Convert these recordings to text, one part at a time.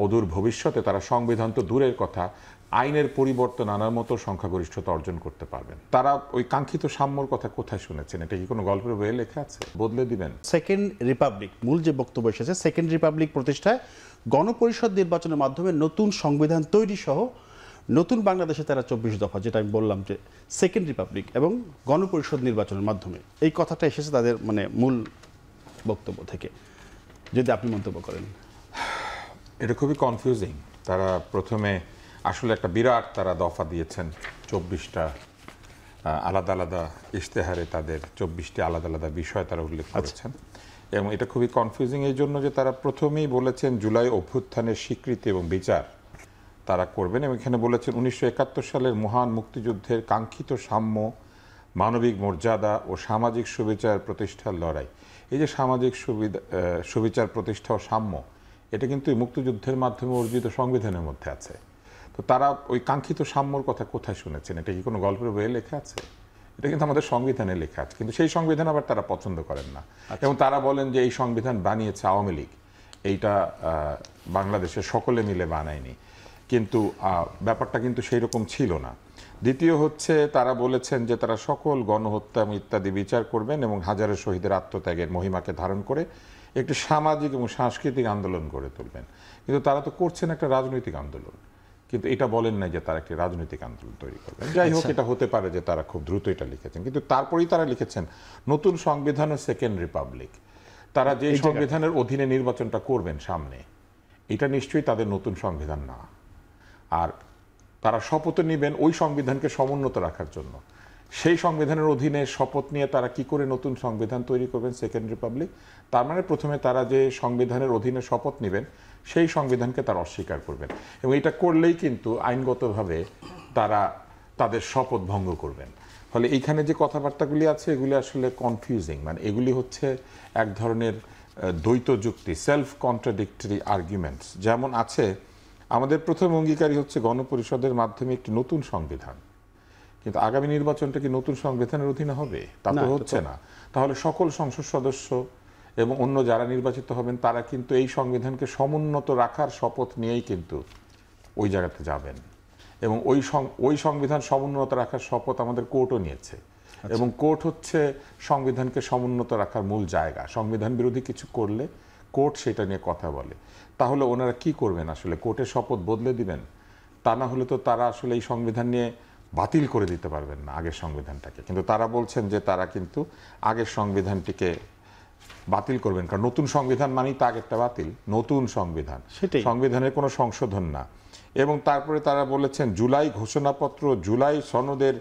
অদূর ভবিষ্যতে তারা সংবিধান তো দূরের কথা, আইনের পরিবর্তন আনার মতো সংখ্যাগরিষ্ঠতা অর্জন করতে পারবেন। তারা ওই কাঙ্ক্ষিত সাম্যর কথা কোথায় শুনেছেন? এটা কি কোনো গল্পের বইয়ে লেখা আছে? বদলে দিবেন। সেকেন্ড রিপাবলিক মূল যে বক্তব্য এসেছে, সেকেন্ড রিপাবলিক প্রতিষ্ঠায় গণপরিষদ নির্বাচনের মাধ্যমে নতুন সংবিধান তৈরি সহ নতুন বাংলাদেশে তারা 24 দফা, যেটা আমি বললাম যে সেকেন্ড রিপাবলিক এবং গণপরিষদ নির্বাচনের মাধ্যমে, এই কথাটা এসেছে তাদের মূল বক্তব্য থেকে। যদি আপনি মন্তব্য করেন। এটা খুবই কনফিউজিং। তারা প্রথমে আসলে একটা বিরাট তারা দফা দিয়েছেন, 24টা আলাদা আলাদা ইশতেহারে তাদের 24টি আলাদা আলাদা বিষয় তারা উল্লেখ করেছেন। এবং এটা খুবই কনফিউজিং এই জন্য যে তারা প্রথমেই বলেছেন জুলাই অভ্যুত্থানের স্বীকৃতি এবং বিচার তারা করবেন, এবং এখানে বলেছেন 1971 সালের মহান মুক্তিযুদ্ধের কাঙ্ক্ষিত সাম্য, মানবিক মর্যাদা ও সামাজিক সুবিচার প্রতিষ্ঠার লড়াই। এই যে সামাজিক সুবিচার প্রতিষ্ঠা ও সাম্য, এটা কিন্তু মুক্তিযুদ্ধের মাধ্যমে অর্জিত সংবিধানের মধ্যে আছে। তো তারা ওই কাঙ্ক্ষিত সাম্যর কথা কোথায় শুনেছেন? এটা কি কোনো গল্পের বইয়ে লেখা আছে? এটা কিন্তু আমাদের সংবিধানে লেখা আছে, কিন্তু সেই সংবিধান আবার তারা পছন্দ করেন না। এবং তারা বলেন যে এই সংবিধান বানিয়েছে আওয়ামী লীগ, এইটা বাংলাদেশের সকলে মিলে বানায়নি। কিন্তু ব্যাপারটা কিন্তু সেই রকম ছিল না। দ্বিতীয় হচ্ছে, তারা বলেছেন যে তারা সকল গণহত্যা ইত্যাদি বিচার করবেন এবং হাজারো শহীদের আত্মত্যাগের মহিমাকে ধারণ করে একটি সামাজিক এবং সাংস্কৃতিক আন্দোলন গড়ে তুলবেন। কিন্তু তারা তো করছেন একটা রাজনৈতিক আন্দোলন, কিন্তু এটা বলেন নাই যে তারা একটি রাজনৈতিক আন্দোলন তৈরি করবেন। যাই হোক, এটা হতে পারে যে তারা খুব দ্রুত এটা লিখেছেন, কিন্তু তারপরেই তারা লিখেছেন নতুন সংবিধান ও সেকেন্ড রিপাবলিক। তারা যে সংবিধানের অধীনে নির্বাচনটা করবেন সামনে, এটা নিশ্চয়ই তাদের নতুন সংবিধান না। আর তারা শপথ নেবেন ওই সংবিধানকে সমুন্নত রাখার জন্য। সেই সংবিধানের অধীনে শপথ নিয়ে তারা কি করে নতুন সংবিধান তৈরি করবেন, সেকেন্ড রিপাবলিক? তার মানে প্রথমে তারা যে সংবিধানের অধীনে শপথ নেবেন সেই সংবিধানকে তারা অস্বীকার করবেন, এবং এটা করলেই কিন্তু আইনগতভাবে তারা তাদের শপথ ভঙ্গ করবেন। ফলে এইখানে যে কথাবার্তাগুলি আছে এগুলি আসলে কনফিউজিং, মানে এগুলি হচ্ছে এক ধরনের দ্বৈত যুক্তি, সেলফ কন্ট্রাডিক্টরি আর্গুমেন্টস। যেমন আছে, আমাদের প্রথম অঙ্গীকারই হচ্ছে গণপরিষদের মাধ্যমে একটি নতুন সংবিধান, কিন্তু আগামী নির্বাচনটা কি নতুন সংবিধানের অধীনে হবে? তা তো হচ্ছে না। তাহলে সকল সংসদ সদস্য এবং অন্য যারা নির্বাচিত হবেন তারা কিন্তু এই সংবিধানকে সমুন্নত রাখার শপথ নিয়েই কিন্তু ওই জায়গাতে যাবেন, এবং ওই সংবিধান সমুন্নত রাখার শপথ আমাদের কোর্টও নিয়েছে। এবং কোর্ট হচ্ছে সংবিধানকে সমুন্নত রাখার মূল জায়গা। সংবিধান বিরোধী কিছু করলে কোর্ট সেটা নিয়ে কথা বলে। তাহলে ওনারা কি করবেন? আসলে কোর্টের শপথ বদলে দিবেন? তা না হলে তো তারা আসলে এই সংবিধান নিয়ে বাতিল করে দিতে পারবেন না আগের সংবিধানটাকে। কিন্তু তারা বলছেন যে তারা কিন্তু আগের সংবিধানটিকে বাতিল করবেন, কারণ নতুন সংবিধান মানেই তো আগেরটা বাতিল। নতুন সংবিধান, সংবিধানের কোনো সংশোধন না। এবং তারপরে তারা বলেছেন জুলাই ঘোষণাপত্র, জুলাই সনদের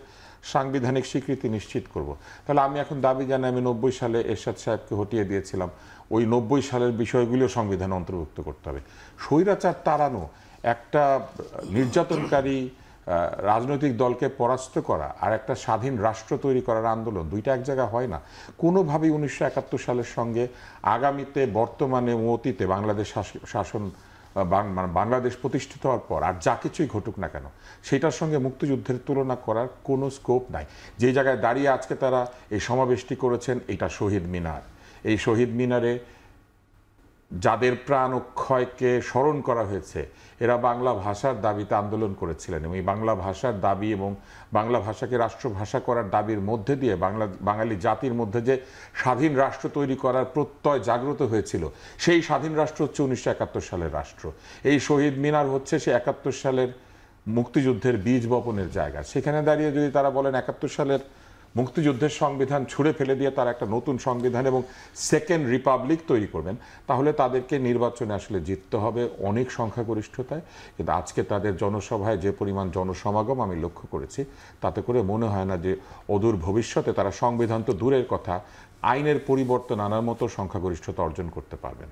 সাংবিধানিক স্বীকৃতি নিশ্চিত করব। তাহলে আমি এখন দাবি জানাই, আমি 90 সালে এরশাদ সাহেবকে হটিয়ে দিয়েছিলাম, ওই 90 সালের বিষয়গুলিও সংবিধানে অন্তর্ভুক্ত করতে হবে। স্বৈরাচার তাড়ানো, একটা নির্যাতনকারী রাজনৈতিক দলকে পরাস্ত করা আর একটা স্বাধীন রাষ্ট্র তৈরি করার আন্দোলন, দুইটা এক জায়গা হয় না কোনোভাবেই। 1971 সালের সঙ্গে আগামীতে, বর্তমানে ও অতীতে বাংলাদেশ শাসন, বাংলাদেশ প্রতিষ্ঠিত হওয়ার পর আর যা কিছুই ঘটুক না কেন, সেটার সঙ্গে মুক্তিযুদ্ধের তুলনা করার কোনো স্কোপ নাই। যে জায়গায় দাঁড়িয়ে আজকে তারা এই সমাবেশটি করেছেন, এটা শহীদ মিনার। এই শহীদ মিনারে যাদের প্রাণ ক্ষয়কে স্মরণ করা হয়েছে, এরা বাংলা ভাষার দাবিতে আন্দোলন করেছিলেন, এবং এই বাংলা ভাষার দাবি এবং বাংলা ভাষাকে রাষ্ট্রভাষা করার দাবির মধ্যে দিয়ে বাঙালি জাতির মধ্যে যে স্বাধীন রাষ্ট্র তৈরি করার প্রত্যয় জাগ্রত হয়েছিল, সেই স্বাধীন রাষ্ট্র হচ্ছে 1971 সালের রাষ্ট্র। এই শহীদ মিনার হচ্ছে সে 71 সালের মুক্তিযুদ্ধের বীজ বপনের জায়গা। সেখানে দাঁড়িয়ে যদি তারা বলেন 71 সালের মুক্তিযুদ্ধের সংবিধান ছুঁড়ে ফেলে দিয়ে তারা একটা নতুন সংবিধান এবং সেকেন্ড রিপাবলিক তৈরি করবেন, তাহলে তাদেরকে নির্বাচনে আসলে জিততে হবে অনেক সংখ্যাগরিষ্ঠতায়। কিন্তু আজকে তাদের জনসভায় যে পরিমাণ জনসমাগম আমি লক্ষ্য করেছি, তাতে করে মনে হয় না যে অদূর ভবিষ্যতে তারা সংবিধান তো দূরের কথা, আইনের পরিবর্তন আনার মতো সংখ্যাগরিষ্ঠতা অর্জন করতে পারবেন।